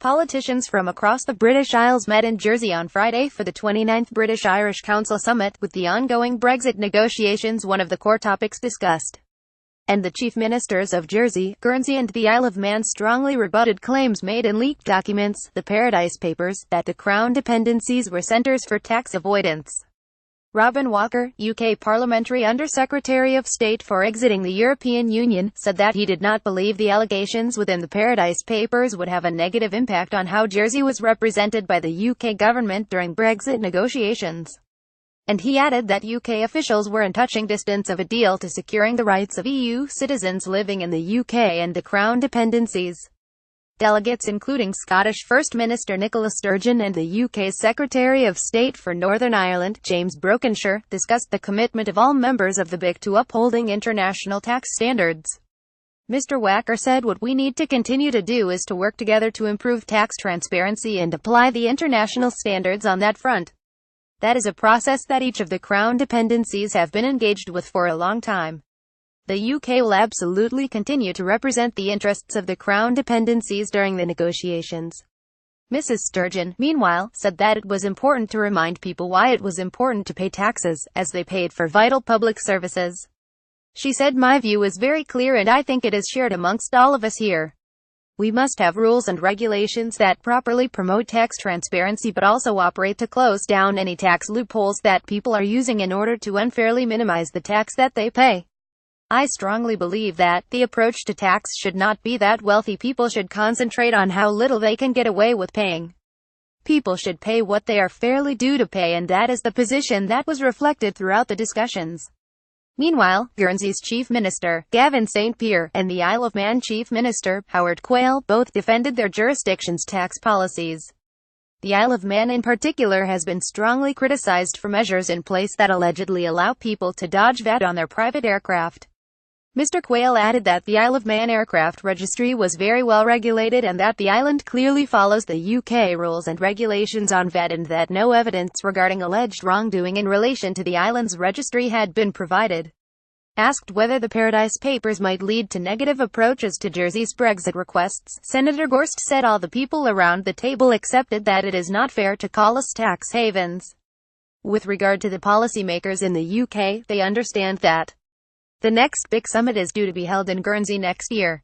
Politicians from across the British Isles met in Jersey on Friday for the 29th British-Irish Council Summit, with the ongoing Brexit negotiations one of the core topics discussed. And the chief ministers of Jersey, Guernsey and the Isle of Man strongly rebutted claims made in leaked documents, the Paradise Papers, that the Crown Dependencies were centres for tax avoidance. Robin Walker, UK Parliamentary UnderSecretary of State for exiting the European Union, said that he did not believe the allegations within the Paradise Papers would have a negative impact on how Jersey was represented by the UK government during Brexit negotiations. And he added that UK officials were in touching distance of a deal to securing the rights of EU citizens living in the UK and the Crown Dependencies. Delegates including Scottish First Minister Nicola Sturgeon and the UK's Secretary of State for Northern Ireland, James Brokenshire, discussed the commitment of all members of the BIC to upholding international tax standards. Mr. Walker said, "What we need to continue to do is to work together to improve tax transparency and apply the international standards on that front. That is a process that each of the Crown Dependencies have been engaged with for a long time. The UK will absolutely continue to represent the interests of the Crown Dependencies during the negotiations." Mrs Sturgeon, meanwhile, said that it was important to remind people why it was important to pay taxes, as they paid for vital public services. She said, "My view is very clear and I think it is shared amongst all of us here. We must have rules and regulations that properly promote tax transparency but also operate to close down any tax loopholes that people are using in order to unfairly minimize the tax that they pay. I strongly believe that the approach to tax should not be that wealthy people should concentrate on how little they can get away with paying. People should pay what they are fairly due to pay, and that is the position that was reflected throughout the discussions." Meanwhile, Guernsey's Chief Minister, Gavin St Pier, and the Isle of Man Chief Minister, Quayle, both defended their jurisdiction's tax policies. The Isle of Man in particular has been strongly criticised for measures in place that allegedly allow people to dodge VAT on their private aircraft. Mr. Quayle added that the Isle of Man aircraft registry was very well regulated and that the island clearly follows the UK rules and regulations on VAT, and that no evidence regarding alleged wrongdoing in relation to the island's registry had been provided. Asked whether the Paradise Papers might lead to negative approaches to Jersey's Brexit requests, Senator Gorst said all the people around the table accepted that it is not fair to call us tax havens. With regard to the policymakers in the UK, they understand that the next big summit is due to be held in Guernsey next year.